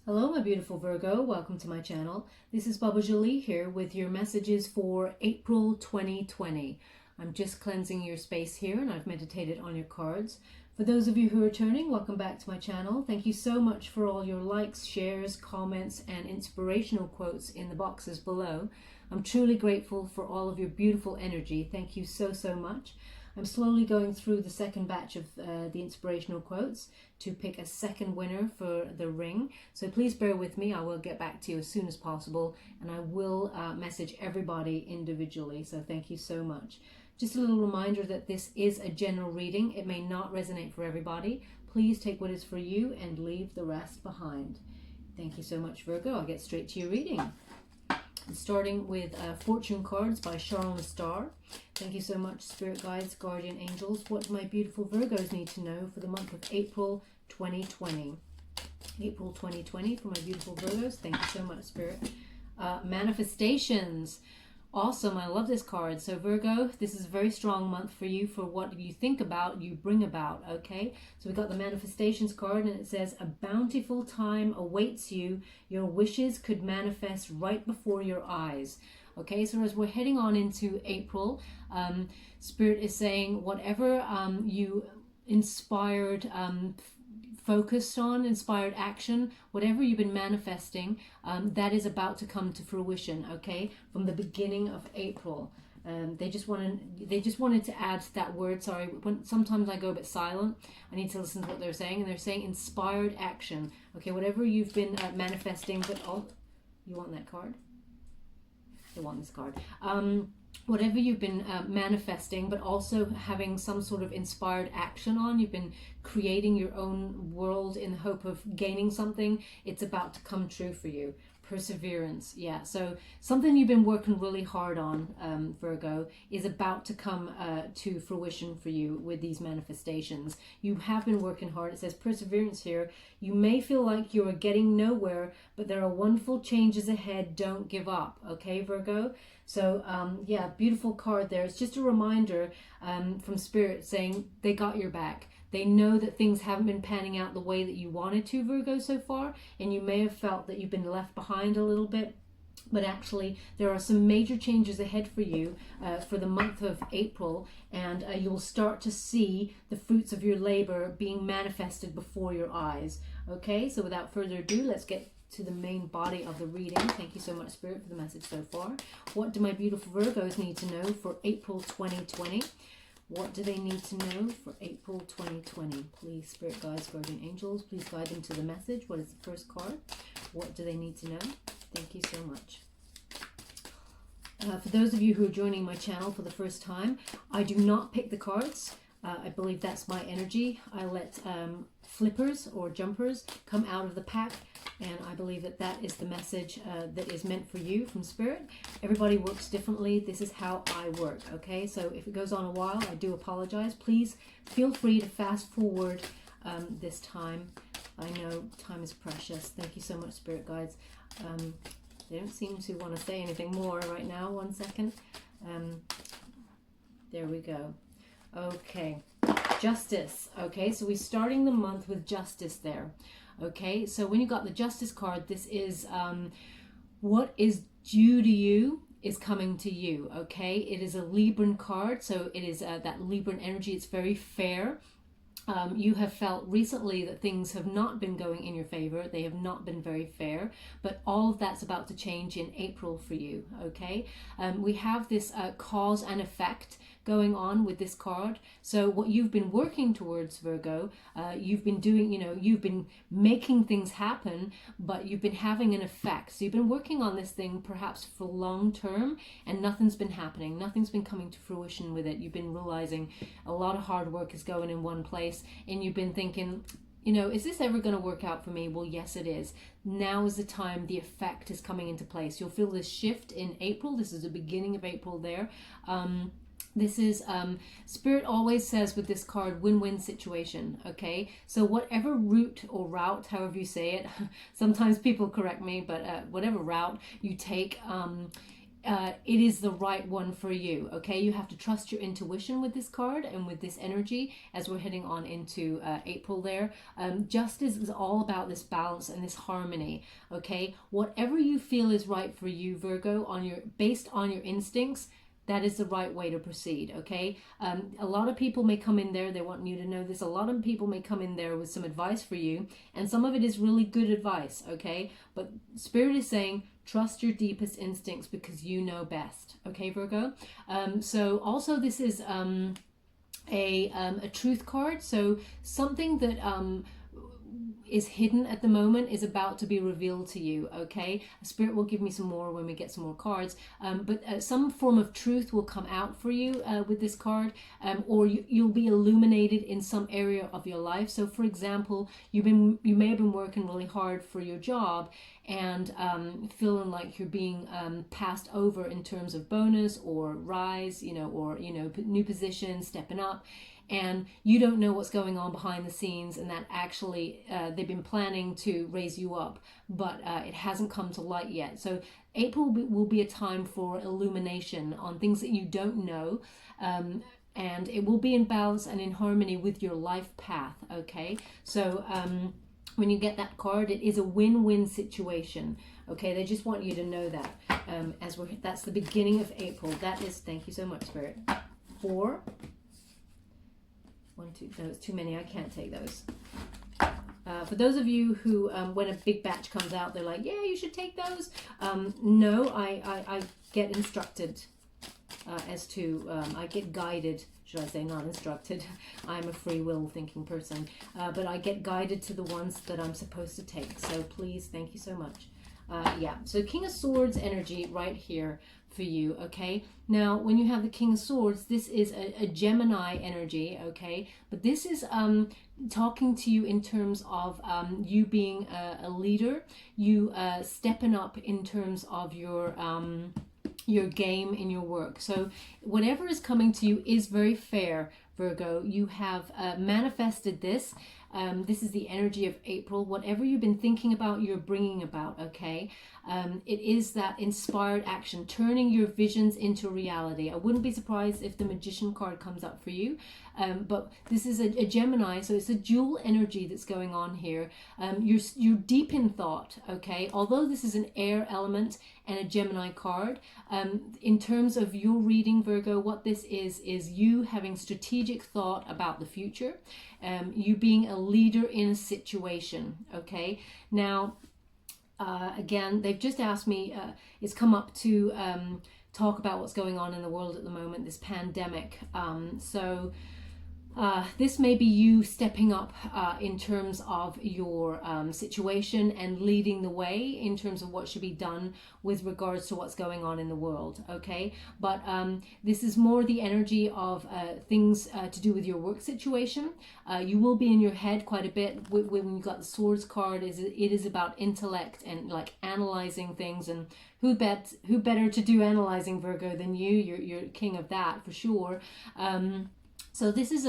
Hello, my beautiful Virgo. Welcome to my channel. This is Baba Jolie here with your messages for April 2020. I'm just cleansing your space here and I've meditated on your cards. For those of you who are returning, welcome back to my channel. Thank you so much for all your likes, shares, comments, and inspirational quotes in the boxes below. I'm truly grateful for all of your beautiful energy. Thank you so, so much. I'm slowly going through the second batch of the inspirational quotes to pick a second winner for the ring. So please bear with me. I will get back to you as soon as possible, and I will message everybody individually. So thank you so much. Just a little reminder that this is a general reading. It may not resonate for everybody. Please take what is for you and leave the rest behind. Thank you so much, Virgo. I'll get straight to your reading. Starting with Fortune Cards by Charles Star. Thank you so much, Spirit Guides, Guardian Angels. What do my beautiful Virgos need to know for the month of April 2020? April 2020 for my beautiful Virgos. Thank you so much, Spirit. Manifestations. Awesome. I love this card. So Virgo, this is a very strong month for you. For what you think about, you bring about. Okay. So we got the manifestations card and it says, a bountiful time awaits you. Your wishes could manifest right before your eyes. Okay. So as we're heading on into April, Spirit is saying whatever you inspired focused on, inspired action, whatever you've been manifesting, that is about to come to fruition. Okay, from the beginning of April. They just wanted to add that word. Sorry, sometimes I go a bit silent. I need to listen to what they're saying, and they're saying inspired action. Okay, whatever you've been manifesting, but you want that card? You want this card? Whatever you've been manifesting, but also having some sort of inspired action on, you've been creating your own world in the hope of gaining something, it's about to come true for you. Perseverance, yeah. So something you've been working really hard on, Virgo, is about to come to fruition for you with these manifestations. You have been working hard. It says perseverance here. You may feel like you are getting nowhere, but there are wonderful changes ahead. Don't give up, okay, Virgo? So yeah, beautiful card there. It's just a reminder from Spirit saying they got your back. They know that things haven't been panning out the way that you wanted to, Virgo, so far, and you may have felt that you've been left behind a little bit. But actually, there are some major changes ahead for you for the month of April, and you will start to see the fruits of your labor being manifested before your eyes. Okay, so without further ado, let's get to the main body of the reading. Thank you so much, Spirit, for the message so far. What do my beautiful Virgos need to know for April 2020? What do they need to know for April 2020? Please, Spirit Guides, Guardian Angels, please guide them to the message. What is the first card? What do they need to know? Thank you so much. For those of you who are joining my channel for the first time, I do not pick the cards. I believe that's my energy. I let flippers or jumpers come out of the pack, and I believe that that is the message that is meant for you from Spirit. Everybody works differently. This is how I work, okay? So if it goes on a while, I do apologize. Please feel free to fast forward this time. I know time is precious. Thank you so much, Spirit Guides. They don't seem to want to say anything more right now. 1 second. There we go. Okay, Justice. Okay, so we're starting the month with Justice there. Okay, so when you got the Justice card, this is what is due to you is coming to you. Okay, it is a Libran card, so it is that Libran energy. It's very fair. You have felt recently that things have not been going in your favor. They have not been very fair, but all of that's about to change in April for you, okay? We have this cause and effect going on with this card. So what you've been working towards, Virgo, you've been doing, you've been making things happen, but you've been having an effect. So you've been working on this thing perhaps for long term, and nothing's been happening. Nothing's been coming to fruition with it. You've been realizing a lot of hard work is going in one place, and you've been thinking, is this ever going to work out for me? Well, yes, it is. Now is the time the effect is coming into place. You'll feel this shift in April. This is the beginning of April there. This is, Spirit always says with this card, win-win situation, okay? So whatever route or route, however you say it, sometimes people correct me, but whatever route you take, it is the right one for you. Okay, you have to trust your intuition with this card and with this energy as we're heading on into April there. Justice is all about this balance and this harmony. Okay, whatever you feel is right for you, Virgo, based on your instincts, that is the right way to proceed. Okay, a lot of people may come in there, they want you to know this, a lot of people may come in there with some advice for you, and some of it is really good advice. Okay, but Spirit is saying trust your deepest instincts because you know best. Okay, Virgo. So also this is a truth card, so something that is hidden at the moment is about to be revealed to you. Okay, Spirit will give me some more when we get some more cards, but some form of truth will come out for you with this card, or you'll be illuminated in some area of your life. So for example, you may have been working really hard for your job and feeling like you're being passed over in terms of bonus or rise, or new position, stepping up, and you don't know what's going on behind the scenes, and that actually they've been planning to raise you up, but it hasn't come to light yet. So April will be a time for illumination on things that you don't know, and it will be in balance and in harmony with your life path. Okay, so when you get that card, it is a win-win situation. Okay, they just want you to know that that's the beginning of April. That is, thank you so much, Spirit. 4, 1, 2, no, it's too many. I can't take those. For those of you who, when a big batch comes out, they're like, yeah, you should take those. No, I get instructed as to, I get guided, should I say, not instructed. I'm a free will thinking person. But I get guided to the ones that I'm supposed to take. So please, thank you so much. Yeah, so King of Swords energy right here for you. Okay, now when you have the King of Swords, this is a Gemini energy. Okay, but this is talking to you in terms of you being a leader, you stepping up in terms of your game in your work. So whatever is coming to you is very fair, Virgo. You have manifested this. This is the energy of April. Whatever you've been thinking about, you're bringing about. Okay, it is that inspired action, turning your visions into reality. I wouldn't be surprised if the Magician card comes up for you, but this is a Gemini, so it's a dual energy that's going on here. You're deep in thought. Okay, although this is an air element and a Gemini card, in terms of your reading, Virgo, what this is you having strategic thought about the future, you being a leader in a situation. Okay, now again, they've just asked me, it's come up to talk about what's going on in the world at the moment, this pandemic. So this may be you stepping up in terms of your situation and leading the way in terms of what should be done with regards to what's going on in the world. Okay, but this is more the energy of things to do with your work situation. You will be in your head quite a bit when you got the Swords card. It is about intellect and like analyzing things, and who better to do analyzing, Virgo, than you? You're king of that for sure. So this is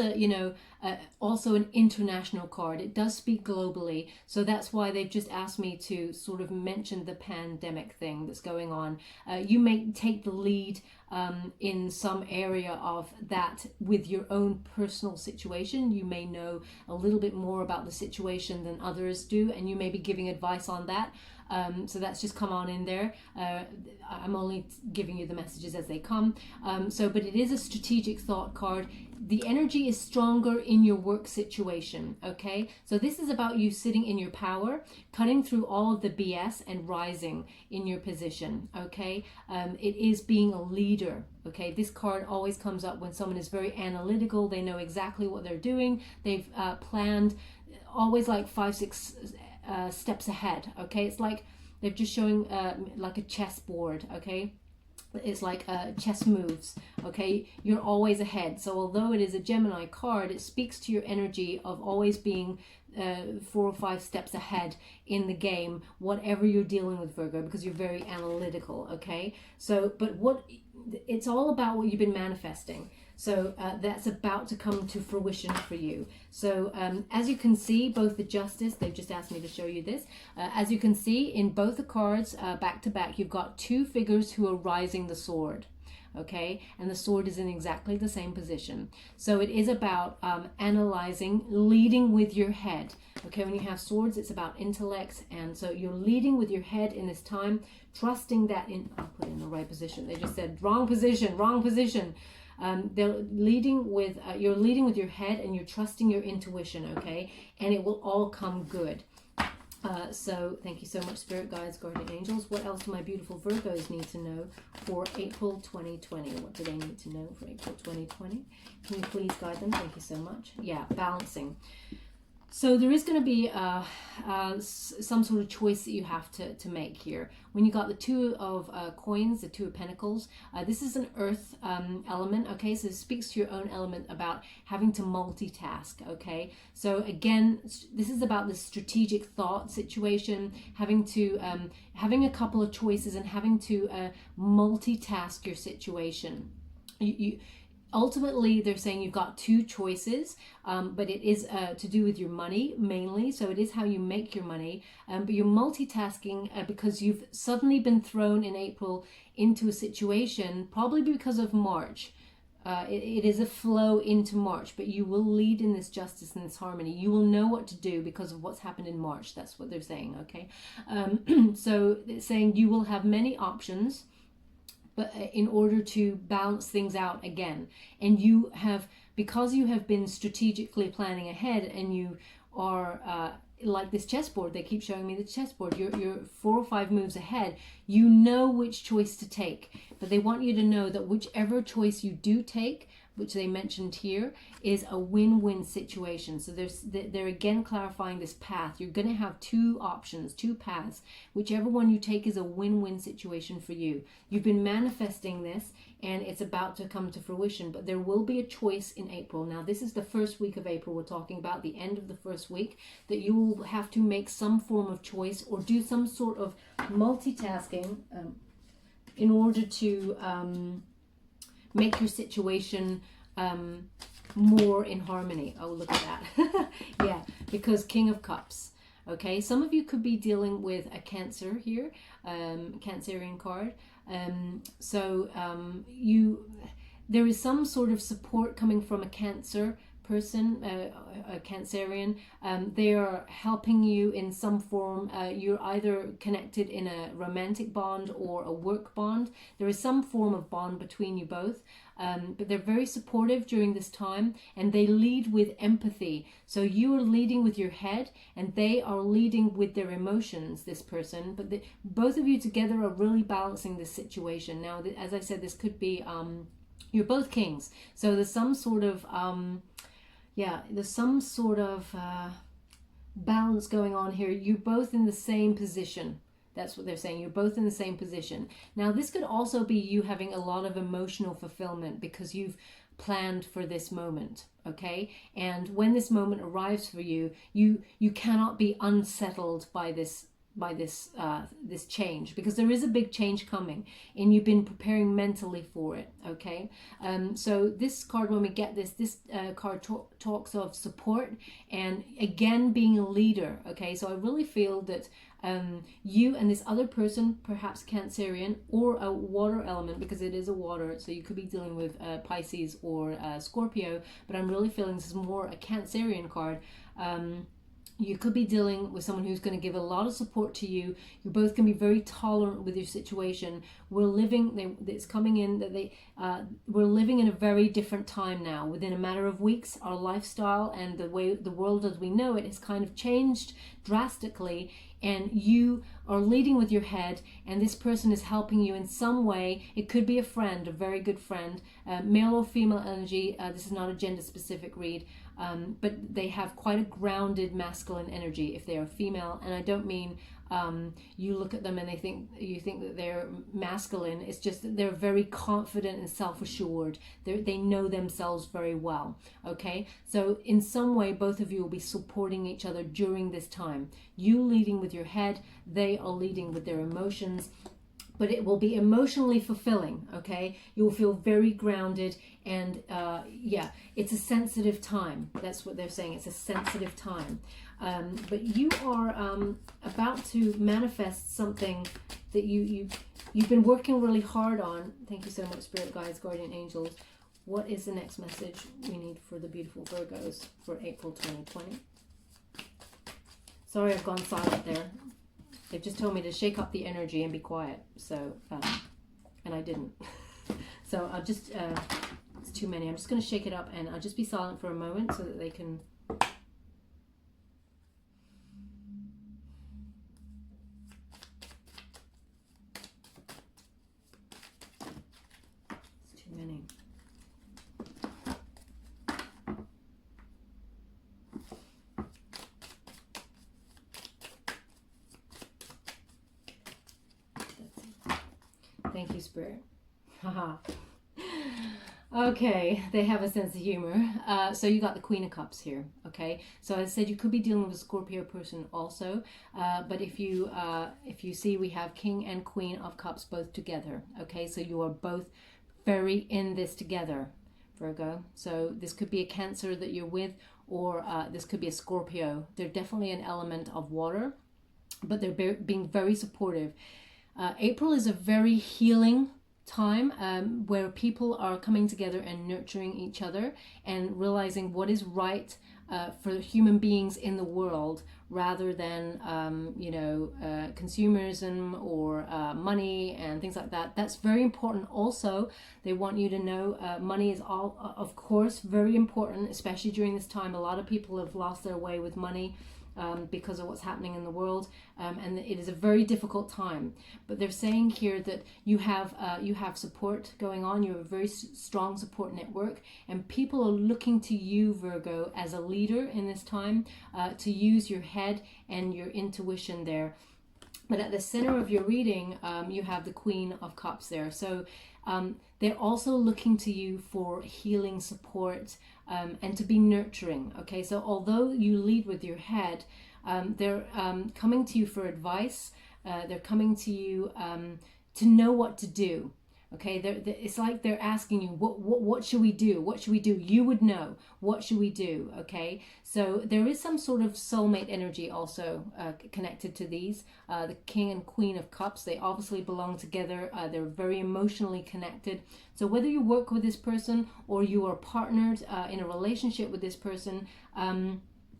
also an international card. It does speak globally. So that's why they've just asked me to sort of mention the pandemic thing that's going on. You may take the lead in some area of that with your own personal situation. You may know a little bit more about the situation than others do, and you may be giving advice on that. So that's just come on in there. I'm only giving you the messages as they come. But it is a strategic thought card. The energy is stronger in your work situation. Okay, so this is about you sitting in your power, cutting through all of the BS and rising in your position. Okay, it is being a leader. Okay, this card always comes up when someone is very analytical. They know exactly what they're doing. They've planned always like 5-6 steps ahead. Okay, it's like they're just showing like a chessboard. Okay, it's like chess moves. Okay, you're always ahead. So although it is a Gemini card, it speaks to your energy of always being 4 or 5 steps ahead in the game, whatever you're dealing with, Virgo, because you're very analytical. Okay, so but it's all about what you've been manifesting. So that's about to come to fruition for you. So as you can see, both the Justice, they've just asked me to show you this. As you can see in both the cards, back to back, you've got two figures who are rising the sword. Okay, and the sword is in exactly the same position. So it is about analyzing, leading with your head. Okay, when you have swords, it's about intellect, and so you're leading with your head in this time, trusting that I'll put it in the right position. They just said wrong position, wrong position. They're leading with, you're leading with your head, and you're trusting your intuition, okay, and it will all come good. So thank you so much, Spirit Guides, Guardian Angels. What else do my beautiful Virgos need to know for April 2020? What do they need to know for April 2020? Can you please guide them? Thank you so much. Yeah, balancing. So there is going to be some sort of choice that you have to make here. When you got the Two of Coins, the Two of Pentacles, this is an earth element, okay? So it speaks to your own element about having to multitask, okay? So again, this is about the strategic thought situation, having having a couple of choices and having to multitask your situation. Ultimately, they're saying you've got two choices, but it is to do with your money mainly. So it is how you make your money, but you're multitasking because you've suddenly been thrown in April into a situation, probably because of March. It is a flow into March, but you will lead in this justice and this harmony. You will know what to do because of what's happened in March. That's what they're saying, okay? So it's saying you will have many options, but in order to balance things out again. And you have, because you have been strategically planning ahead, and you are like this chessboard, they keep showing me the chessboard, you're 4 or 5 moves ahead, you know which choice to take. But they want you to know that whichever choice you do take, which they mentioned here, is a win-win situation. So they're again clarifying this path. You're going to have two options, two paths. Whichever one you take is a win-win situation for you. You've been manifesting this, and it's about to come to fruition, but there will be a choice in April. Now, this is the first week of April we're talking about, the end of the first week, that you will have to make some form of choice or do some sort of multitasking in order to make your situation more in harmony. Oh, look at that. Yeah, because King of Cups. Okay, some of you could be dealing with a Cancer here, Cancerian card. There is some sort of support coming from a Cancer person, a Cancerian. They are helping you in some form. You're either connected in a romantic bond or a work bond. There is some form of bond between you both. But they're very supportive during this time, and they lead with empathy. So you are leading with your head, and they are leading with their emotions, this person. But both of you together are really balancing this situation. Now, as I said, this could be, you're both kings. So there's some sort of, balance going on here. You're both in the same position. That's what they're saying. You're both in the same position. Now, this could also be you having a lot of emotional fulfillment because you've planned for this moment, okay? And when this moment arrives for you, you cannot be unsettled by this change, because there is a big change coming, and you've been preparing mentally for it, okay? So this card, when we get this card talks of support and again being a leader, okay? So I really feel that you and this other person, perhaps Cancerian or a water element, because it is a water, so you could be dealing with Pisces or Scorpio, but I'm really feeling this is more a Cancerian card. You could be dealing with someone who's going to give a lot of support to you. You're both going to be very tolerant with your situation. We're living, it's coming in that we're living in a very different time now. Within a matter of weeks, our lifestyle and the way the world as we know it has kind of changed drastically, and you are leading with your head, and this person is helping you in some way. It could be a friend, a very good friend, male or female energy. This is not a gender specific read. But they have quite a grounded masculine energy if they are female. And I don't mean you look at them and you think that they're masculine. It's just that they're very confident and self-assured. They know themselves very well. Okay, so in some way both of you will be supporting each other during this time. You leading with your head, they are leading with their emotions. but it will be emotionally fulfilling, okay? You'll feel very grounded, and yeah, it's a sensitive time. That's what they're saying. It's a sensitive time. But you are about to manifest something that you've been working really hard on. Thank you so much, Spirit Guides, Guardian Angels. What is the next message we need for the beautiful Virgos for April 2020? Sorry, I've gone silent there. They've just told me to shake up the energy and be quiet. So, and I didn't. So I'll just, it's too many. I'm just going to shake it up, and I'll just be silent for a moment so that they can... It's too many. Thank you, Spirit. Haha. Okay, they have a sense of humor. So you got the Queen of Cups here, okay? So as I said, you could be dealing with a Scorpio person also, but if you see, we have King and Queen of Cups both together, okay? So you are both very in this together, Virgo. So this could be a Cancer that you're with, or this could be a Scorpio. They're definitely an element of water, but they're being very supportive. April is a very healing time where people are coming together and nurturing each other and realizing what is right for human beings in the world, rather than consumerism or money and things like that. That's very important. Also, they want you to know money is all, of course, very important, especially during this time. A lot of people have lost their way with money because of what's happening in the world, and it is a very difficult time. But they're saying here that you have support going on. You have a very strong support network, and people are looking to you, Virgo, as a leader in this time, to use your head and your intuition there. But at the center of your reading, you have the Queen of Cups there. So they're also looking to you for healing support, and to be nurturing. Okay, so although you lead with your head, they're coming to you for advice. They're coming to you to know what to do. Okay, it's like they're asking you, what should we do? What should we do? You would know. What should we do? Okay, so there is some sort of soulmate energy also connected to these. The King and Queen of Cups, they obviously belong together. They're very emotionally connected. So whether you work with this person, or you are partnered in a relationship with this person,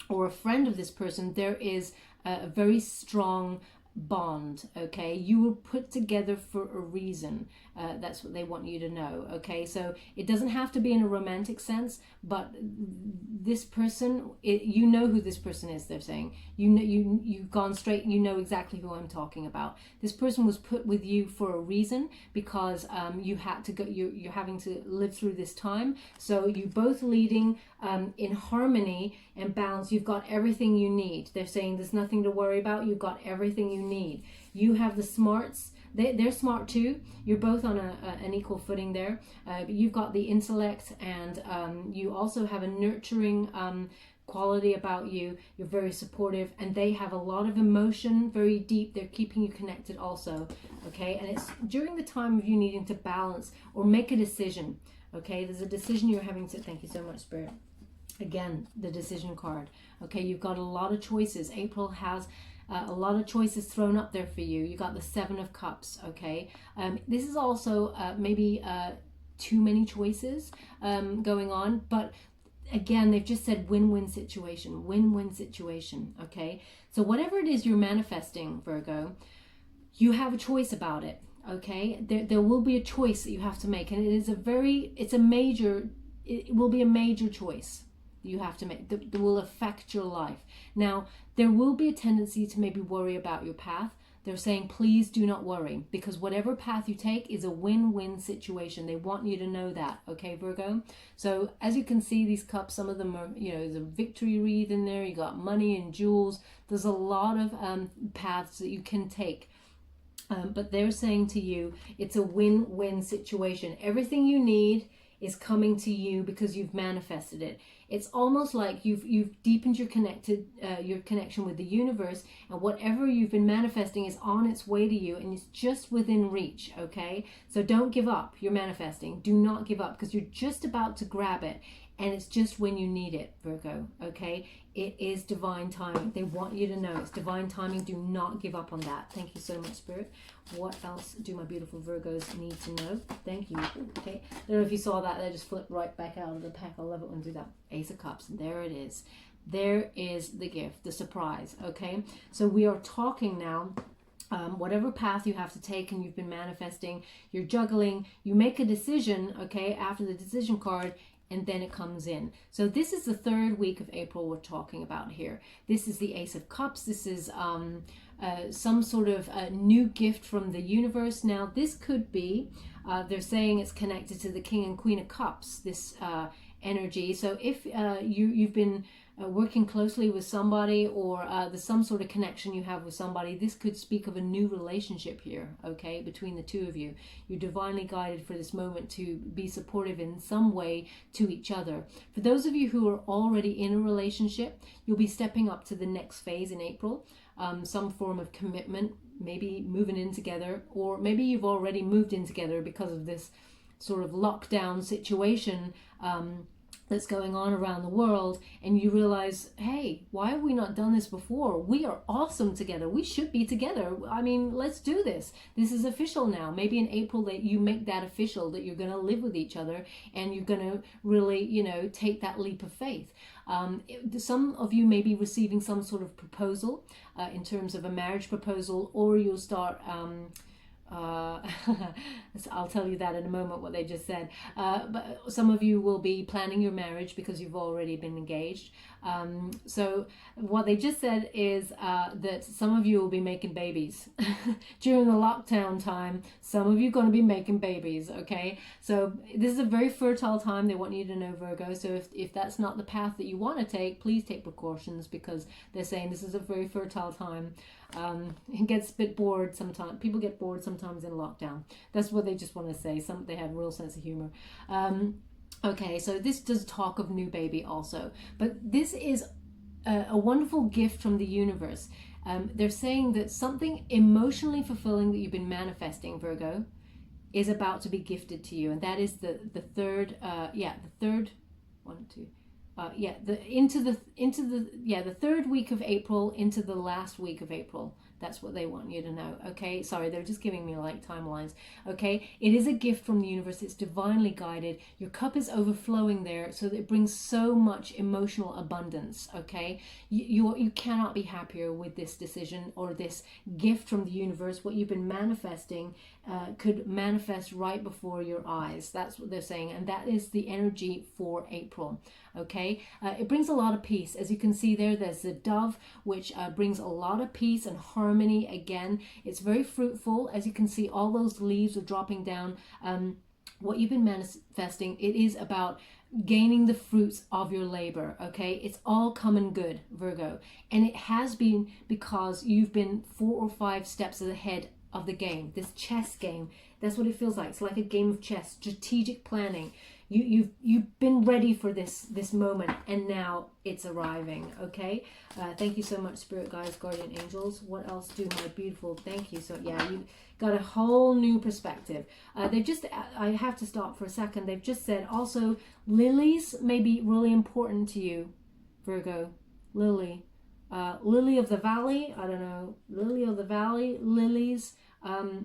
or a friend of this person, there is a very strong bond. Okay, you were put together for a reason. That's what they want you to know. Okay, so it doesn't have to be in a romantic sense, but this person, you know who this person is. They're saying, you know, you've gone straight, you know exactly who I'm talking about. This person was put with you for a reason, because you had to go, you're having to live through this time. So you both leading in harmony and balance. You've got everything you need. They're saying there's nothing to worry about. You've got everything you need. You have the smarts. They're smart too. You're both on an equal footing there. But you've got the intellect, and you also have a nurturing quality about you. You're very supportive, and they have a lot of emotion, very deep. They're keeping you connected also. Okay, and it's during the time of you needing to balance or make a decision. Okay, there's a decision you're having to... Thank you so much, Spirit. Again, the decision card. Okay, you've got a lot of choices. April has a lot of choices thrown up there for you. You got the Seven of Cups. Okay, this is also maybe too many choices going on, but again, they've just said win-win situation, win-win situation. Okay, so whatever it is you're manifesting, Virgo, you have a choice about it. Okay, there will be a choice that you have to make, and it will be a major choice you have to make that will affect your life. Now, there will be a tendency to maybe worry about your path. They're saying, please do not worry, because whatever path you take is a win-win situation. They want you to know that. Okay, Virgo? So as you can see, these cups, some of them are, there's a victory wreath in there. You got money and jewels. There's a lot of paths that you can take. But they're saying to you, it's a win-win situation. Everything you need is coming to you because you've manifested it. It's almost like you've deepened your connection with the universe, and whatever you've been manifesting is on its way to you, and it's just within reach. Okay, so don't give up. You're manifesting. Do not give up, because you're just about to grab it, and it's just when you need it, Virgo. Okay, it is divine timing. They want you to know it's divine timing. Do not give up on that. Thank you so much, Spirit. What else do my beautiful Virgos need to know? Thank you. Okay, I don't know if you saw that. They just flipped right back out of the pack. I love it when they do that. Ace of Cups, and there it is. There is the gift, the surprise. Okay, so we are talking now. Whatever path you have to take and you've been manifesting, you're juggling, you make a decision, okay, after the decision card, and then it comes in. So this is the 3rd week of April we're talking about here. This is the Ace of Cups. This is some sort of new gift from the universe. Now, this could be, they're saying it's connected to the King and Queen of Cups, this energy. So if you've been working closely with somebody, or there's some sort of connection you have with somebody, this could speak of a new relationship here, okay, between the two of you. You're divinely guided for this moment to be supportive in some way to each other. For those of you who are already in a relationship, you'll be stepping up to the next phase in April, some form of commitment, maybe moving in together, or maybe you've already moved in together because of this sort of lockdown situation that's going on around the world, and you realize, hey, why have we not done this before? We are awesome together. We should be together. I mean, let's do this. This is official now. Maybe in April that you make that official, that you're going to live with each other, and you're going to really, you know, take that leap of faith. Some of you may be receiving some sort of proposal in terms of a marriage proposal, or you'll start I'll tell you that in a moment, what they just said, but some of you will be planning your marriage because you've already been engaged. So what they just said is that some of you will be making babies during the lockdown time. Some of you are going to be making babies. Okay, so this is a very fertile time. They want you to know, Virgo. So if that's not the path that you want to take, please take precautions, because they're saying this is a very fertile time. It gets a bit bored sometimes. People get bored sometimes in lockdown. That's what they just want to say. They have a real sense of humor. Okay, so this does talk of new baby also, but this is a wonderful gift from the universe. They're saying that something emotionally fulfilling that you've been manifesting, Virgo, is about to be gifted to you, and that is the third the 3rd week of April into the last week of April. That's what they want you to know. Okay, sorry, they're just giving me like timelines. Okay, it is a gift from the universe. It's divinely guided. Your cup is overflowing there, so that it brings so much emotional abundance. Okay, you cannot be happier with this decision or this gift from the universe. What you've been manifesting could manifest right before your eyes. That's what they're saying, and that is the energy for April. Okay, it brings a lot of peace. As you can see there, there's the dove, which brings a lot of peace and harmony. Again, it's very fruitful. As you can see, all those leaves are dropping down. What you've been manifesting, it is about gaining the fruits of your labor. Okay, it's all coming good, Virgo, and it has been because you've been 4 or 5 steps ahead of the game, this chess game. That's what it feels like. It's like a game of chess, strategic planning. You've been ready for this moment, and now it's arriving. Okay, thank you so much, spirit guides, guardian angels. What else do my beautiful? Thank you. So yeah, you got a whole new perspective. They've just, I have to stop for a second. They've just said also lilies may be really important to you, Virgo. Lily of the valley. I don't know, lily of the valley, lilies,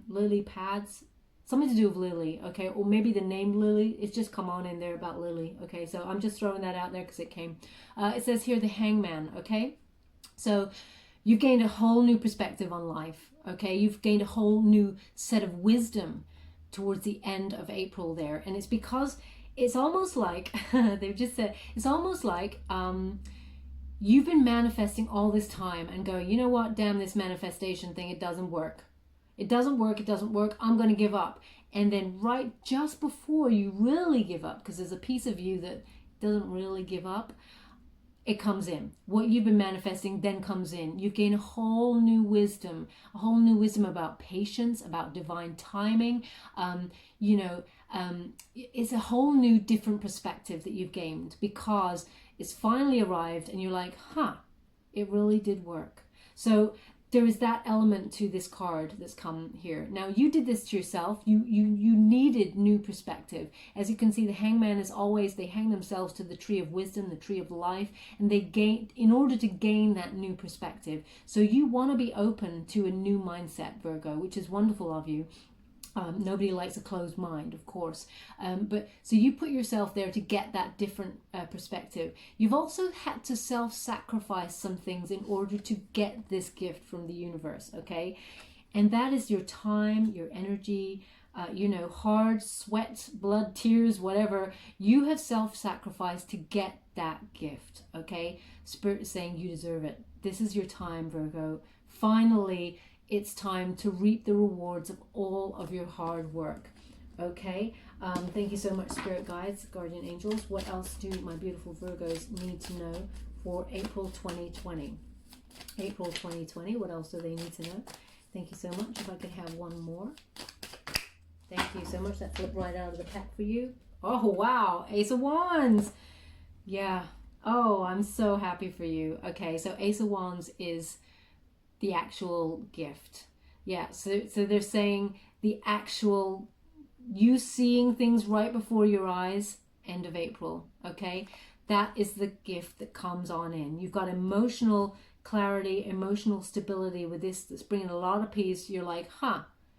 lily pads. Something to do with Lily, okay? Or maybe the name Lily. It's just come on in there about Lily, okay? So I'm just throwing that out there because it came. It says here the hangman, okay? So you've gained a whole new perspective on life, okay? You've gained a whole new set of wisdom towards the end of April there. And it's because it's almost like, they've just said, it's almost like you've been manifesting all this time and going, you know what, damn this manifestation thing, it doesn't work. It doesn't work, I'm going to give up. And then right just before you really give up, because there's a piece of you that doesn't really give up, it comes in. What you've been manifesting then comes in. You gain a whole new wisdom about patience, about divine timing. It's a whole new different perspective that you've gained because it's finally arrived and you're like, it really did work. So there is that element to this card that's come here. Now, you did this to yourself. You needed new perspective. As you can see, the Hangman is always, they hang themselves to the tree of wisdom, the tree of life, and they gain, in order to gain that new perspective. So you want to be open to a new mindset, Virgo, which is wonderful of you. Nobody likes a closed mind, of course. But so you put yourself there to get that different perspective. You've also had to self-sacrifice some things in order to get this gift from the universe, okay? And that is your time, your energy, hard sweat, blood, tears, whatever. You have self-sacrificed to get that gift, okay? Spirit is saying you deserve it. This is your time, Virgo. Finally, it's time to reap the rewards of all of your hard work. Okay, thank you so much, Spirit Guides, Guardian Angels. What else do my beautiful Virgos need to know for April 2020? April 2020, what else do they need to know? Thank you so much. If I could have one more. Thank you so much. That flipped right out of the pack for you. Oh, wow. Ace of Wands. Yeah. Oh, I'm so happy for you. Okay, so Ace of Wands is the actual gift. Yeah, so they're saying the actual, you seeing things right before your eyes, end of April, okay? That is the gift that comes on in. You've got emotional clarity, emotional stability with this that's bringing a lot of peace. You're like,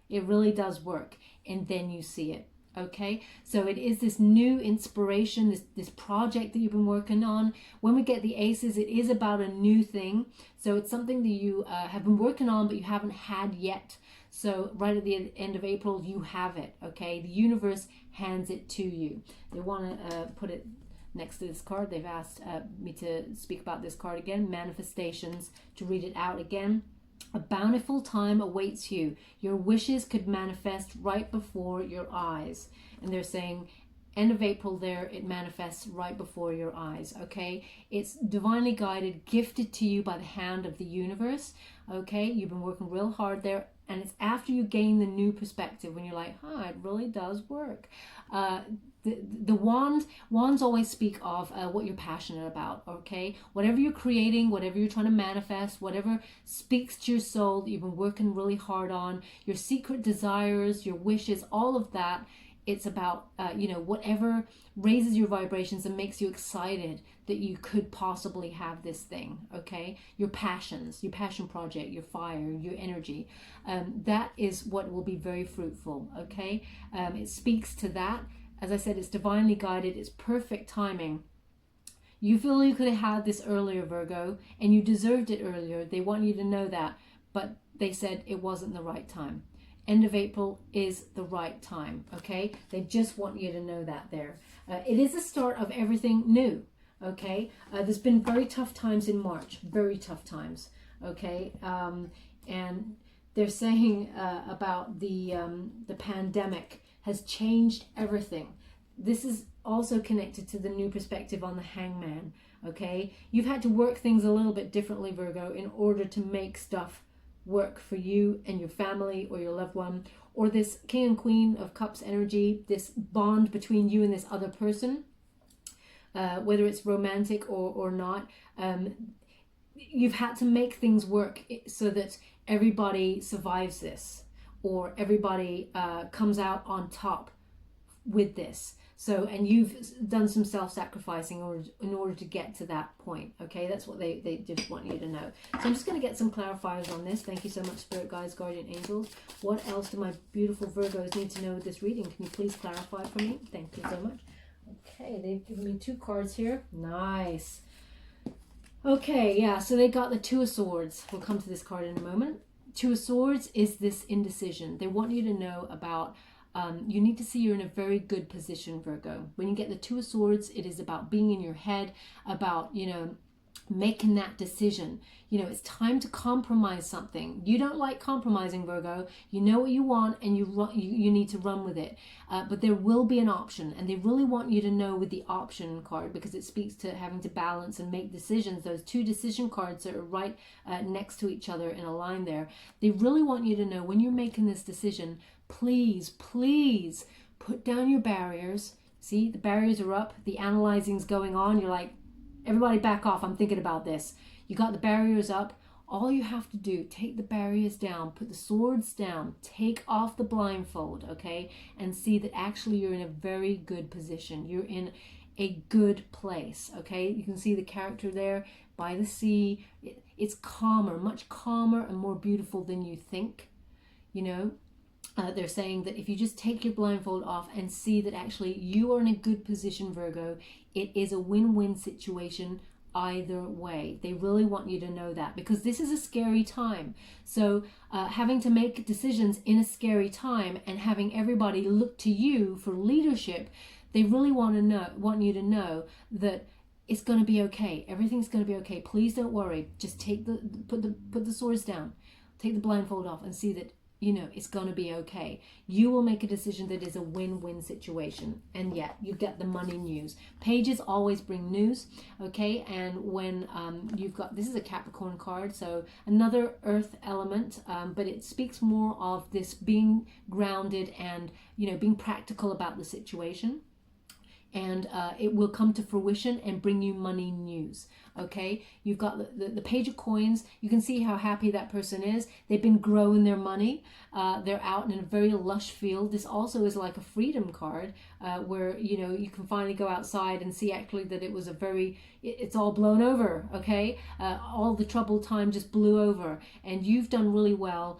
it really does work. And then you see it. Okay, so it is this new inspiration, this project that you've been working on. When we get the aces, it is about a new thing. So it's something that you have been working on, but you haven't had yet. So right at the end of April, you have it. Okay, the universe hands it to you. They want to put it next to this card. They've asked me to speak about this card again, manifestations, to read it out again. A bountiful time awaits you. Your wishes could manifest right before your eyes. And they're saying, end of April there, it manifests right before your eyes, okay? It's divinely guided, gifted to you by the hand of the universe, okay? You've been working real hard there. And it's after you gain the new perspective when you're like, it really does work. The wands always speak of what you're passionate about, okay? Whatever you're creating, whatever you're trying to manifest, whatever speaks to your soul that you've been working really hard on, your secret desires, your wishes, all of that, it's about, whatever raises your vibrations and makes you excited that you could possibly have this thing, okay? Your passions, your passion project, your fire, your energy, that is what will be very fruitful, okay? It speaks to that. As I said, it's divinely guided. It's perfect timing. You feel you could have had this earlier, Virgo, and you deserved it earlier. They want you to know that, but they said it wasn't the right time. End of April is the right time, okay? They just want you to know that there. It is the start of everything new, okay? There's been very tough times in March, very tough times, okay? And they're saying about the pandemic has changed everything. This is also connected to the new perspective on the Hangman, okay? You've had to work things a little bit differently, Virgo, in order to make stuff work for you and your family or your loved one, or this King and Queen of Cups energy, this bond between you and this other person, whether it's romantic or not. You've had to make things work so that everybody survives this, or everybody comes out on top with this. So, and you've done some self-sacrificing in order to get to that point, okay? That's what they just want you to know. So I'm just going to get some clarifiers on this. Thank you so much, Spirit Guides, Guardian Angels. What else do my beautiful Virgos need to know with this reading? Can you please clarify for me? Thank you so much. Okay, they've given me 2 cards here. Nice. Okay, yeah, so they got the 2 of Swords. We'll come to this card in a moment. 2 of Swords is this indecision. They want you to know about, you need to see you're in a very good position, Virgo. When you get the 2 of Swords, it is about being in your head, about, making that decision. You know, it's time to compromise something. You don't like compromising, Virgo. You know what you want, and you need to run with it. But there will be an option, and they really want you to know with the option card, because it speaks to having to balance and make decisions. Those two decision cards that are right next to each other in a line there. They really want you to know when you're making this decision, please, please put down your barriers. See, the barriers are up. The analyzing's going on. You're like, everybody back off, I'm thinking about this. You got the barriers up. All you have to do, take the barriers down, put the swords down, take off the blindfold, okay? And see that actually you're in a very good position. You're in a good place, okay? You can see the character there by the sea. It's calmer, much calmer and more beautiful than you think, you know? They're saying that if you just take your blindfold off and see that actually you are in a good position, Virgo, it is a win-win situation either way. They really want you to know that, because this is a scary time. So having to make decisions in a scary time and having everybody look to you for leadership, they really want you to know that it's going to be okay. Everything's going to be okay. Please don't worry. Just put the swords down, take the blindfold off, and see that, you know, it's going to be okay. You will make a decision that is a win-win situation. And yeah, you get the money news. Pages always bring news, okay? And when you've got, this is a Capricorn card, so another earth element, but it speaks more of this being grounded and, you know, being practical about the situation. And it will come to fruition and bring you money news, okay? You've got the Page of Coins. You can see how happy that person is. They've been growing their money. They're out in a very lush field. This also is like a freedom card where, you know, you can finally go outside and see actually that it was it's all blown over, okay? All the troubled time just blew over. And you've done really well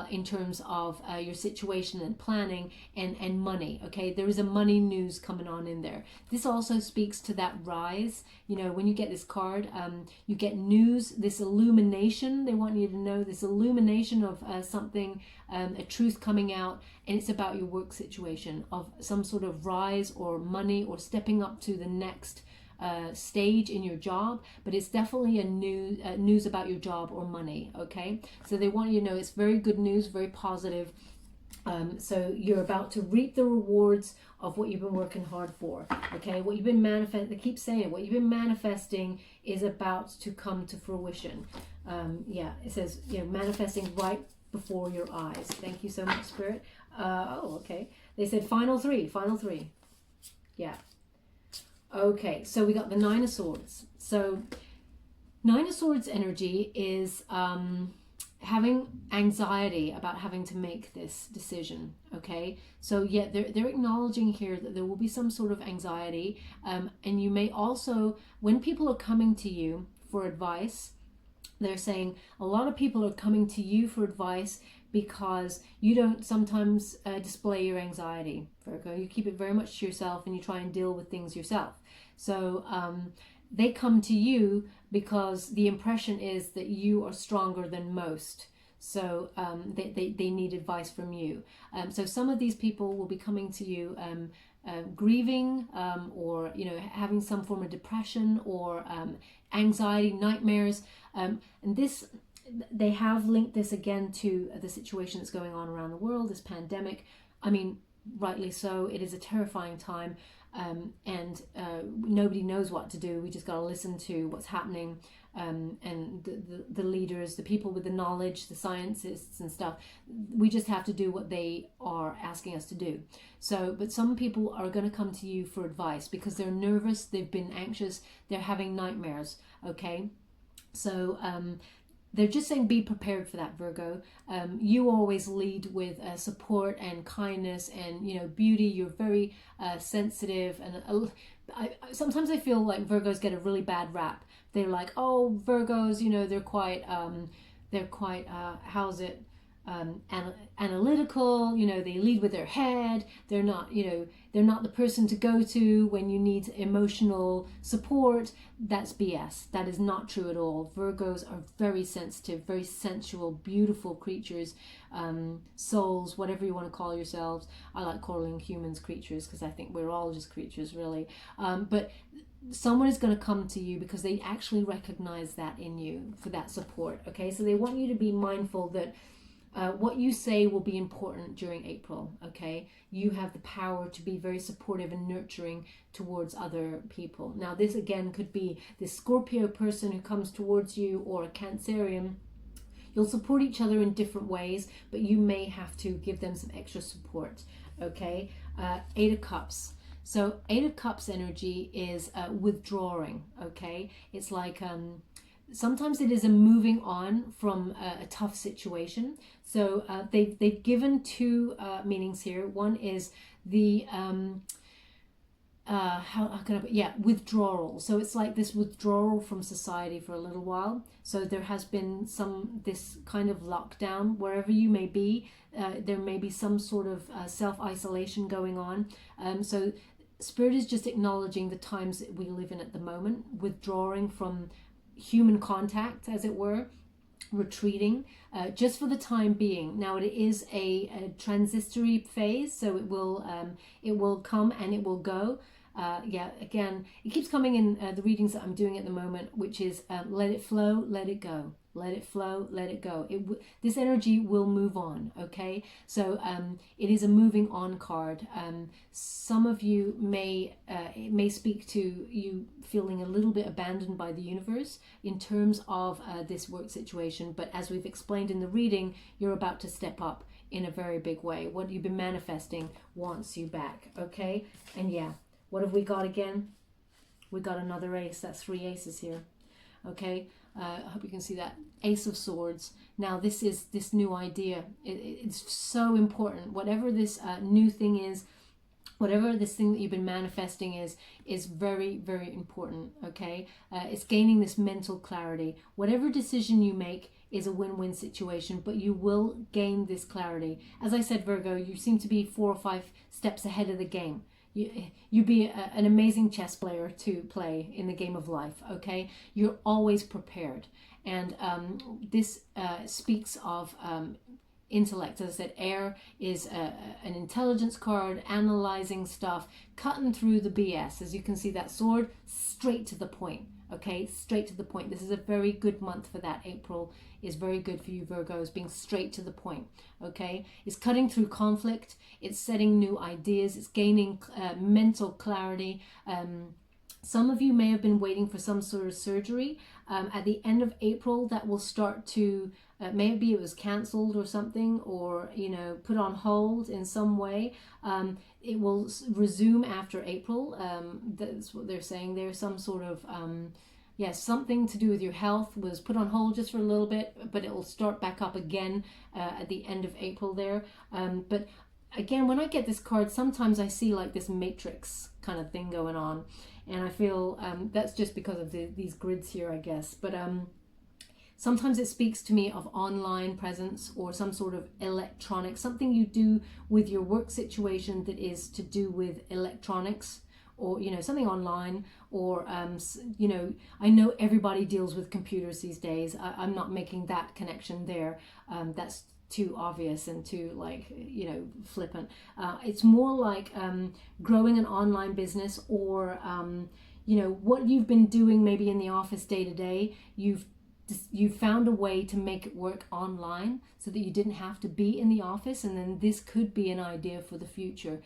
in terms of your situation and planning and money, okay? There is a money news coming on in there. This also speaks to that rise. You know, when you get this card, you get news, this illumination. They want you to know this illumination of something, a truth coming out, and it's about your work situation, of some sort of rise or money or stepping up to the next stage in your job. But it's definitely a news about your job or money, okay? So they want you to know it's very good news, very positive. So you're about to reap the rewards of what you've been working hard for, okay? What you've been they keep saying, what you've been manifesting is about to come to fruition. Yeah, it says, you know, manifesting right before your eyes. Thank you so much, Spirit. Oh, okay. They said final three. Yeah. Okay, so we got the Nine of Swords. So Nine of Swords energy is having anxiety about having to make this decision, okay? So yeah, they're acknowledging here that there will be some sort of anxiety, and you may also, when people are coming to you for advice, they're saying a lot of people are coming to you for advice because you don't sometimes display your anxiety, Virgo. You keep it very much to yourself and you try and deal with things yourself. So they come to you because the impression is that you are stronger than most. So they need advice from you. So some of these people will be coming to you grieving or, you know, having some form of depression or anxiety, nightmares. And this, they have linked this again to the situation that's going on around the world, this pandemic. I mean, rightly so. It is a terrifying time. And nobody knows what to do. We just got to listen to what's happening, and the leaders, the people with the knowledge, the scientists and stuff. We just have to do what they are asking us to do. So, but some people are going to come to you for advice because they're nervous, they've been anxious, they're having nightmares, okay? So they're just saying be prepared for that, Virgo. You always lead with support and kindness and, you know, beauty. You're very sensitive, and sometimes I feel like Virgos get a really bad rap. They're like, oh, Virgos, you know, they're quite how's it? analytical, you know, they lead with their head. They're not, you know, they're not the person to go to when you need emotional support. That's BS. That is not true at all. Virgos are very sensitive, very sensual, beautiful creatures, souls, whatever you want to call yourselves. I like calling humans creatures because I think we're all just creatures, really. But someone is going to come to you because they actually recognize that in you for that support. Okay, so they want you to be mindful that what you say will be important during April. Okay, you have the power to be very supportive and nurturing towards other people. Now, this again could be this Scorpio person who comes towards you, or a Cancerian. You'll support each other in different ways, but you may have to give them some extra support. Okay, Eight of Cups. So Eight of Cups energy is withdrawing. Okay, it's like sometimes it is a moving on from a tough situation. So they've given two meanings here. One is the how can I put, yeah, withdrawal. So it's like this withdrawal from society for a little while. So there has been this kind of lockdown wherever you may be. There may be some sort of self-isolation going on. So Spirit is just acknowledging the times that we live in at the moment, withdrawing from human contact, as it were, retreating, just for the time being. Now, it is a transitory phase, so it will come and it will go. Yeah, again, it keeps coming in the readings that I'm doing at the moment, which is let it flow, let it go. Let it flow, let it go. This energy will move on, okay? So it is a moving on card. Some of you it may speak to you feeling a little bit abandoned by the universe in terms of this work situation. But as we've explained in the reading, you're about to step up in a very big way. What you've been manifesting wants you back, okay? And yeah, what have we got again? We got another ace. That's 3 aces here, okay? I hope you can see that. Ace of Swords. Now, this is this new idea. It's so important. Whatever this new thing is, whatever this thing that you've been manifesting is very, very important, okay? It's gaining this mental clarity. Whatever decision you make is a win-win situation, but you will gain this clarity. As I said, Virgo, you seem to be 4 or 5 steps ahead of the game. You'd be an amazing chess player to play in the game of life, okay? You're always prepared. And this speaks of intellect. As I said, air is an intelligence card, analyzing stuff, cutting through the BS. As you can see, that sword, straight to the point, okay? Straight to the point. This is a very good month for that. April is very good for you, Virgos, being straight to the point, okay? It's cutting through conflict. It's setting new ideas. It's gaining mental clarity. Some of you may have been waiting for some sort of surgery. At the end of April, that will start to, maybe it was cancelled or something, or, you know, put on hold in some way. It will resume after April. That's what they're saying. There's some sort of, something to do with your health was put on hold just for a little bit, but it will start back up again at the end of April there. But again, when I get this card, sometimes I see like this matrix kind of thing going on. And I feel that's just because of these grids here, I guess. But sometimes it speaks to me of online presence or some sort of electronic, something you do with your work situation that is to do with electronics, or, you know, something online, or, you know, I know everybody deals with computers these days. I'm not making that connection there. That's too obvious and too, like, you know, flippant. It's more like growing an online business, or you know, what you've been doing maybe in the office day to day, you've found a way to make it work online so that you didn't have to be in the office. And then this could be an idea for the future,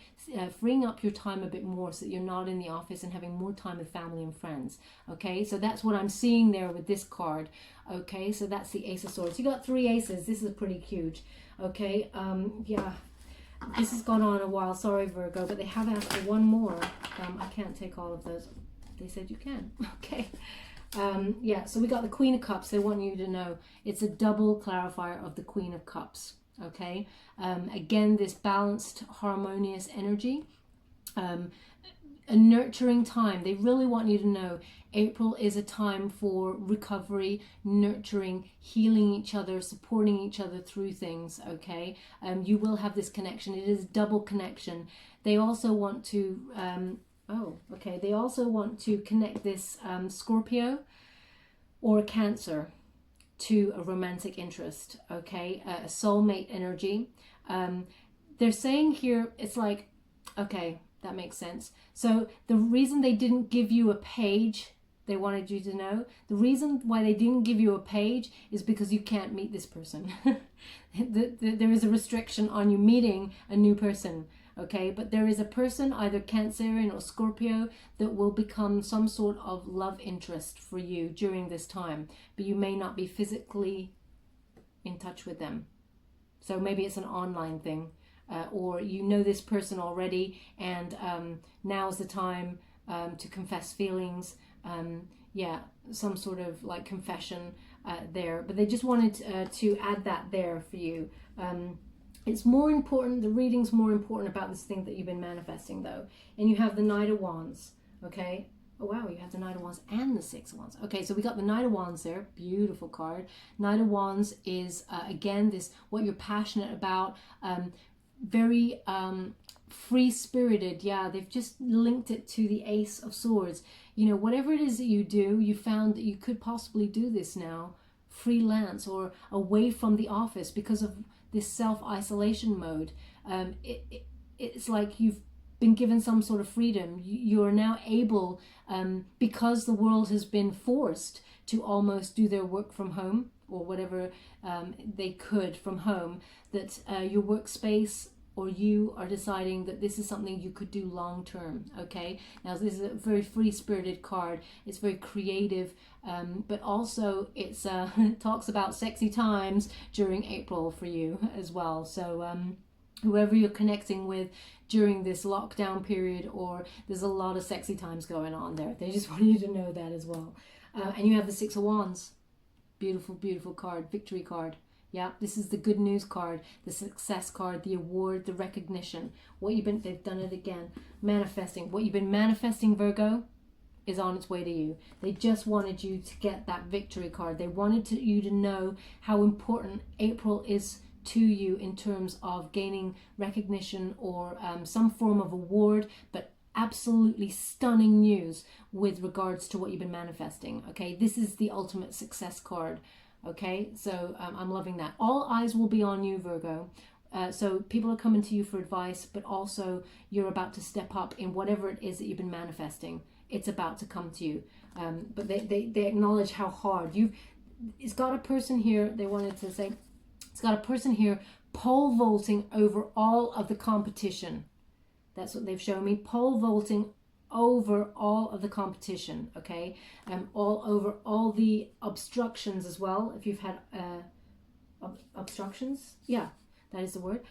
freeing up your time a bit more so that you're not in the office and having more time with family and friends. Okay, so that's what I'm seeing there with this card. Okay, so that's the Ace of Swords. You got 3 aces. This is pretty huge. Okay, yeah, this has gone on a while. Sorry, Virgo, but they have asked for one more. I can't take all of those. They said you can. Okay. Yeah, so we got the Queen of Cups. They want you to know it's a double clarifier of the Queen of Cups. Okay. Again, this balanced, harmonious energy. a nurturing time. They really want you to know April is a time for recovery, nurturing, healing each other, supporting each other through things, okay? You will have this connection. It is double connection. They also want to, they also want to connect this Scorpio or Cancer to a romantic interest, okay? A soulmate energy. They're saying here, it's like, okay, that makes sense. So the reason they didn't give you a page, they wanted you to know, the reason why they didn't give you a page is because you can't meet this person. There is a restriction on you meeting a new person, okay? But there is a person, either Cancerian or Scorpio, that will become some sort of love interest for you during this time. But you may not be physically in touch with them. So maybe it's an online thing. Or you know this person already, and now's the time to confess feelings. Some sort of like confession there. But they just wanted to add that there for you. It's more important, the reading's more important about this thing that you've been manifesting though. And you have the Knight of Wands, okay? Oh wow, you have the Knight of Wands and the Six of Wands. Okay, so we got the Knight of Wands there. Beautiful card. Knight of Wands is, again, this what you're passionate about. Very free-spirited. Yeah, they've just linked it to the Ace of Swords. You know, whatever it is that you do, you found that you could possibly do this now freelance or away from the office because of this self-isolation mode. It's like you've been given some sort of freedom. You are now able, because the world has been forced to almost do their work from home or whatever they could from home, that your workspace or you are deciding that this is something you could do long term, okay? Now this is a very free-spirited card. It's very creative, but also it's it talks about sexy times during April for you as well. So whoever you're connecting with during this lockdown period, or there's a lot of sexy times going on there. They just want you to know that as well. And you have the Six of Wands. Beautiful, beautiful card, victory card. Yeah, this is the good news card, the success card, the award, the recognition. They've done it again. Manifesting. What you've been manifesting, Virgo, is on its way to you. They just wanted you to get that victory card. They wanted you to know how important April is to you in terms of gaining recognition or some form of award, but absolutely stunning news with regards to what you've been manifesting. Okay, this is the ultimate success card. Okay, so I'm loving that. All eyes will be on you, Virgo. So people are coming to you for advice, but also you're about to step up in whatever it is that you've been manifesting. It's about to come to you. But they acknowledge how hard it's got a person here. They wanted to say it's got a person here pole vaulting over all of the competition. That's what they've shown me. Pole vaulting over all of the competition, okay? All over all the obstructions as well. If you've had obstructions, yeah, that is the word.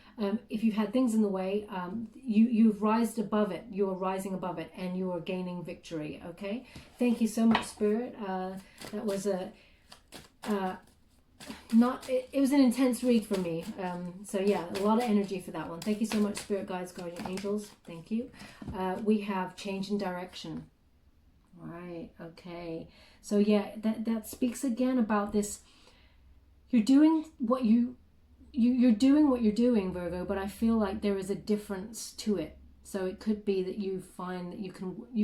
If you've had things in the way, you've rised above it. You're rising above it, and you are gaining victory, okay? Thank you so much, Spirit. That was it was an intense read for me, so yeah, a lot of energy for that one. Thank you so much, Spirit Guides, Guardian Angels. Thank you. We have change in direction. Right, okay, so yeah, that speaks again about this. You're doing what you're doing what you're doing, Virgo, but I feel like there is a difference to it. So it could be that you find that you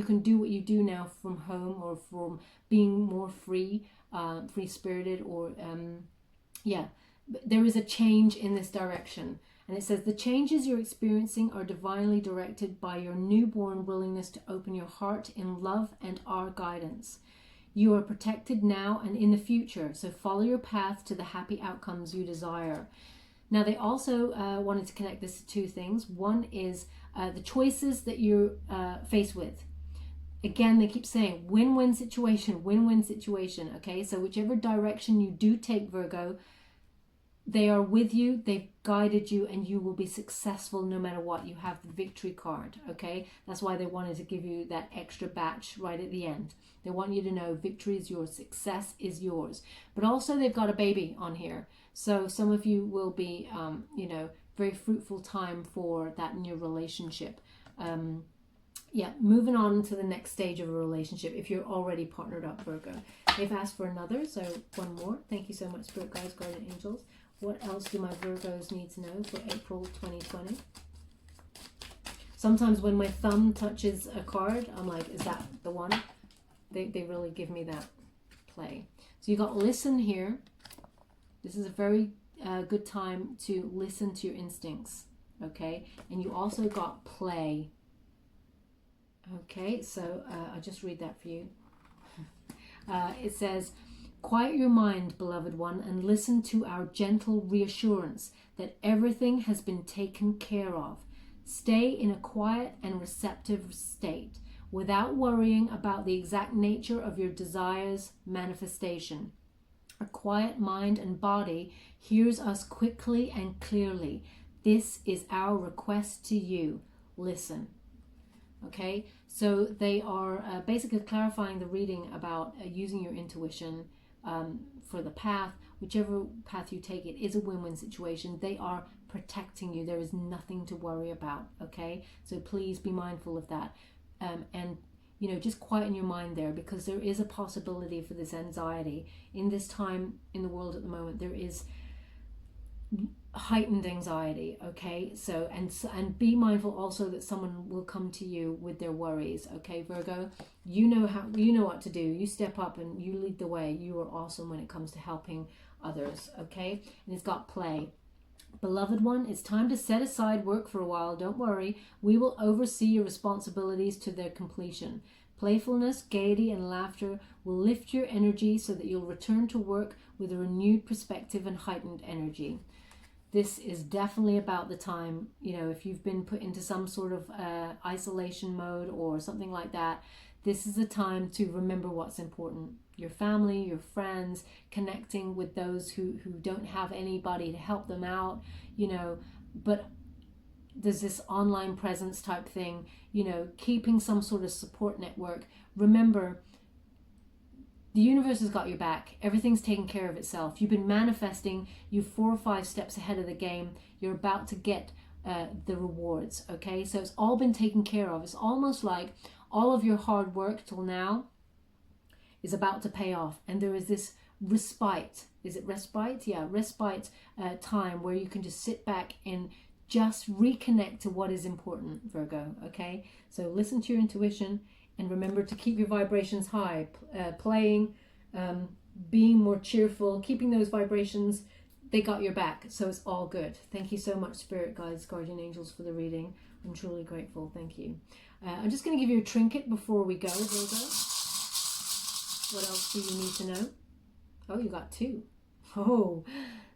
can do what you do now from home, or from being more free-spirited, or yeah, there is a change in this direction. And it says the changes you're experiencing are divinely directed by your newborn willingness to open your heart in love and our guidance. You are protected now and in the future, so follow your path to the happy outcomes you desire. Now they also wanted to connect this to two things. One is the choices that you're faced with. Again, they keep saying win-win situation, okay? So whichever direction you do take, Virgo, they are with you, they've guided you, and you will be successful no matter what. You have the victory card, okay? That's why they wanted to give you that extra batch right at the end. They want you to know victory is yours, success is yours. But also they've got a baby on here. So some of you will be, very fruitful time for that new relationship. yeah, moving on to the next stage of a relationship if you're already partnered up, Virgo. They've asked for another, so one more. Thank you so much, Spirit Guides, Guardian Angels. What else do my Virgos need to know for April 2020? Sometimes when my thumb touches a card, I'm like, is that the one? They really give me that play. So you got listen here. This is a very good time to listen to your instincts, okay? And you also got play. Okay, so I'll just read that for you. It says, quiet your mind, beloved one, and listen to our gentle reassurance that everything has been taken care of. Stay in a quiet and receptive state without worrying about the exact nature of your desire's manifestation. A quiet mind and body hears us quickly and clearly. This is our request to you. Listen. Okay, so they are basically clarifying the reading about using your intuition for the path. Whichever path you take, it is a win-win situation. They are protecting you. There is nothing to worry about, okay? So please be mindful of that. And, you know, just quieten your mind there, because there is a possibility for this anxiety. In this time in the world at the moment, there is heightened anxiety, okay? So and be mindful also that someone will come to you with their worries, okay, Virgo? You know what to do. You step up and you lead the way. You are awesome when it comes to helping others, okay? And it's got play. Beloved one, it's time to set aside work for a while. Don't worry. We will oversee your responsibilities to their completion. Playfulness, gaiety, and laughter will lift your energy so that you'll return to work with a renewed perspective and heightened energy. This is definitely about the time, you know, if you've been put into some sort of isolation mode or something like that, this is the time to remember what's important. Your family, your friends, connecting with those who don't have anybody to help them out, you know, but there's this online presence type thing, you know, keeping some sort of support network. Remember, the universe has got your back. Everything's taken care of itself. You've been manifesting. You're 4 or 5 steps ahead of the game. You're about to get the rewards, okay? So it's all been taken care of. It's almost like all of your hard work till now is about to pay off. And there is this respite. Is it respite? Yeah, respite time where you can just sit back and just reconnect to what is important, Virgo, okay? So listen to your intuition. And remember to keep your vibrations high, playing, being more cheerful, keeping those vibrations, they got your back. So it's all good. Thank you so much, Spirit Guides, Guardian Angels, for the reading. I'm truly grateful. Thank you. I'm just going to give you a trinket before we go, Virgo. What else do you need to know? Oh, you got 2. Oh,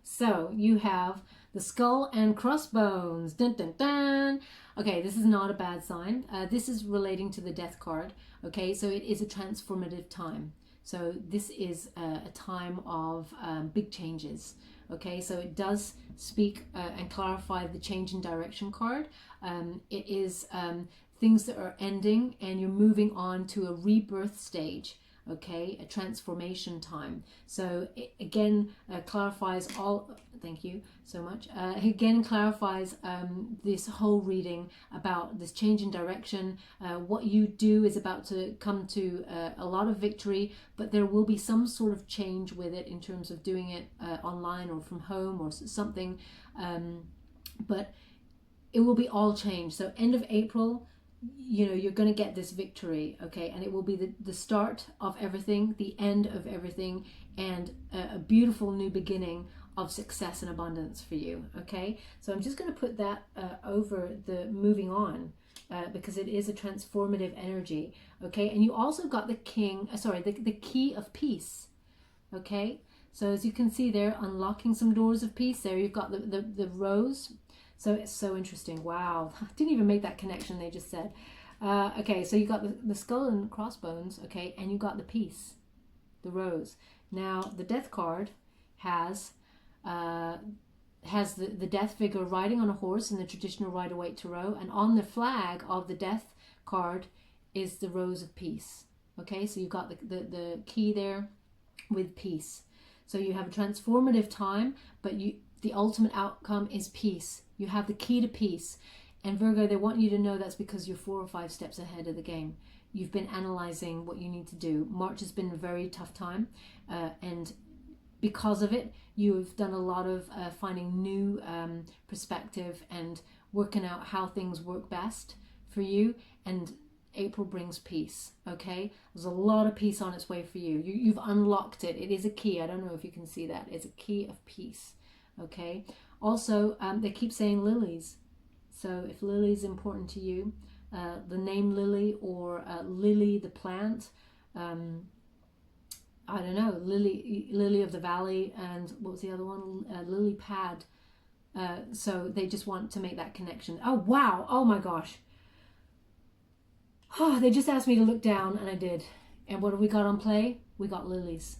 so you have the skull and crossbones. Dun, dun, dun. Okay, this is not a bad sign. This is relating to the death card. Okay, so it is a transformative time. So this is a time of big changes. Okay, so it does speak and clarify the change in direction card. It is things that are ending and you're moving on to a rebirth stage. Okay, a transformation time. So it again clarifies all, thank you so much, again clarifies this whole reading about this change in direction. What you do is about to come to a lot of victory, but there will be some sort of change with it in terms of doing it online or from home or something, but it will be all changed. So end of April, you know, you're going to get this victory, okay? And it will be the start of everything, the end of everything, and a beautiful new beginning of success and abundance for you, okay? So I'm just going to put that over the moving on because it is a transformative energy, okay? And you also got the the key of peace, okay? So as you can see there, unlocking some doors of peace there. You've got the rose. So it's so interesting. Wow. I didn't even make that connection they just said. Okay, so you got the skull and crossbones, okay, and you got the peace, the rose. Now, the death card has the death figure riding on a horse in the traditional Rider-Waite Tarot, and on the flag of the death card is the rose of peace. Okay, so you've got the key there with peace. So you have a transformative time, but the ultimate outcome is peace. You have the key to peace. And Virgo, they want you to know that's because you're 4 or 5 steps ahead of the game. You've been analyzing what you need to do. March has been a very tough time, and because of it, you've done a lot of finding new perspective and working out how things work best for you. And April brings peace, okay? There's a lot of peace on its way for you. You've unlocked it. It is a key. I don't know if you can see that. It's a key of peace, okay? Also, they keep saying lilies. So if lily is important to you, the name Lily or Lily the plant, I don't know, Lily of the Valley, and what was the other one? Lily pad. So they just want to make that connection. Oh, wow. Oh, my gosh. Oh, they just asked me to look down, and I did. And what have we got on play? We got lilies.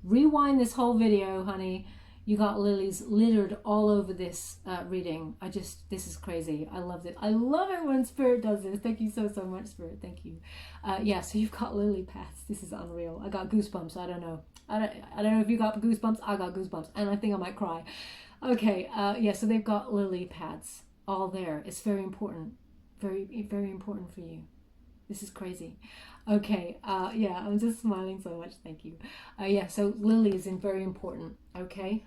Rewind this whole video, honey. You got lilies littered all over this reading. This is crazy. I loved it. I love it when Spirit does this. Thank you so much, Spirit. Thank you. Yeah, so you've got lily pads. This is unreal. I got goosebumps. I don't know. I don't know if you got goosebumps. I got goosebumps. And I think I might cry. Okay, yeah, so they've got lily pads all there. It's very important. Very, very important for you. This is crazy. Okay, yeah, I'm just smiling so much. Thank you. Yeah, so lily is very important. Okay.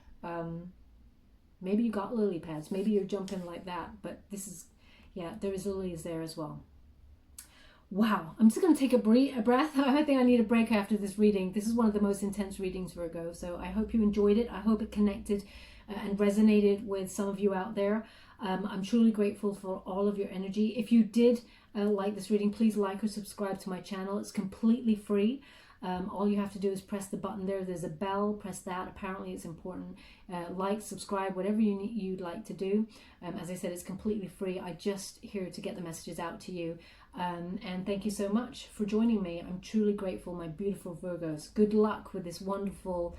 Maybe you got lily pads, maybe you're jumping like that, but this is, yeah, there is lilies there as well. Wow, I'm just going to take a breath. I think I need a break after this reading. This is one of the most intense readings, Virgo, so I hope you enjoyed it. I hope it connected and resonated with some of you out there. I'm truly grateful for all of your energy. If you did like this reading, please like or subscribe to my channel. It's completely free. All you have to do is press the button there. There's a bell. Press that. Apparently it's important. Like, subscribe, whatever you'd like to do. As I said, it's completely free. I'm just here to get the messages out to you. And thank you so much for joining me. I'm truly grateful, my beautiful Virgos. Good luck with this wonderful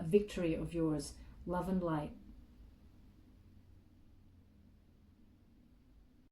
victory of yours. Love and light.